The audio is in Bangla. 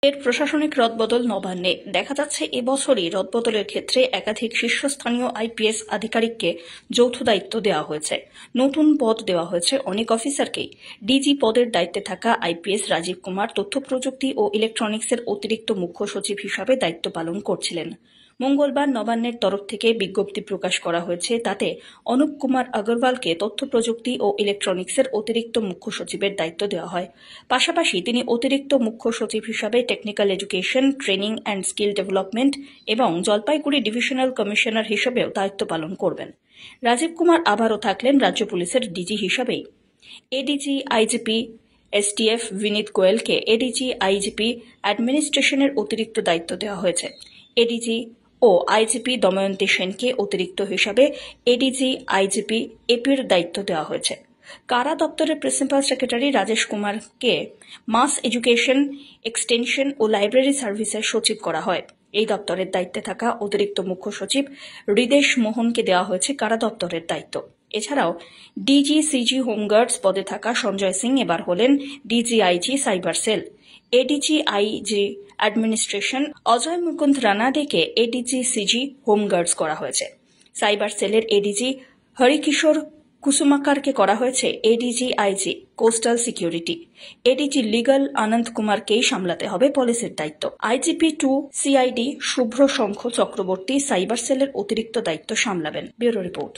এর প্রশাসনিক রদবদল নবান্নে দেখা যাচ্ছে এবছরই রদবদলের ক্ষেত্রে একাধিক শীর্ষস্থানীয় আইপিএস আধিকারিককে যৌথ দায়িত্ব দেওয়া হয়েছে। নতুন পদ দেওয়া হয়েছে অনেক অফিসারকেই। ডিজি পদের দায়িত্বে থাকা আইপিএস রাজীব কুমার তথ্য প্রযুক্তি ও ইলেকট্রনিক্সের অতিরিক্ত মুখ্য সচিব হিসাবে দায়িত্ব পালন করছিলেন। মঙ্গলবার নবান্নের তরফ থেকে বিজ্ঞপ্তি প্রকাশ করা হয়েছে। তাতে অনুপ কুমার আগরওয়ালকে তথ্য প্রযুক্তি ও ইলেকট্রনিক্সের অতিরিক্ত মুখ্য সচিবের দায়িত্ব দেওয়া হয়। পাশাপাশি তিনি অতিরিক্ত মুখ্য সচিব হিসাবে technical education, training and skill development এবং জলপাইগুড়ি ডিভিশনাল কমিশনার হিসেবেও দায়িত্ব পালন করবেন। রাজীব কুমার আবারও থাকলেন রাজ্য পুলিশের ডিজি হিসাবেই। এডিজি আইজিপি এসটিএফ বিনীত গোয়েলকে এডিজি আইজিপি অ্যাডমিনিস্ট্রেশনের অতিরিক্ত দায়িত্ব দেওয়া হয়েছে। এডিজি ও আইজিপি দময়ন্তী সেনকে অতিরিক্ত হিসাবে এডিজি আইজিপি এপির দায়িত্ব দেওয়া হয়েছে। কারা দপ্তরের প্রিন্সিপাল সেক্রেটারি রাজেশ কুমারকে মাস এডুকেশন, এক্সটেনশন ও লাইব্রেরি সার্ভিসের সচিব করা হয়। এই দপ্তরের দায়িত্বে থাকা অতিরিক্ত মুখ্য সচিব হৃদেশ মোহনকে দেওয়া হয়েছে কারা দপ্তরের দায়িত্ব। এছাড়াও ডিজি সিজি হোমগার্ডস পদে থাকা সঞ্জয় সিং এবার হলেন DG IG cyber cell. ADG IG administration Ajay Mukund রানাডেকে এডিজি সিজি হোমগার্ডস করা হয়েছে। সাইবার সেলের এডিজি হরিকিশোর কুসুমাকারকে করা হয়েছে ADG IG coastal security. ADG legal Anand কুমারকেই সামলাতে হবে পুলিশের দায়িত্ব। IGP 2 CID Shubhra Shankha Chakraborty cyber সেলের অতিরিক্ত দায়িত্ব সামলাবেন। Bureau report.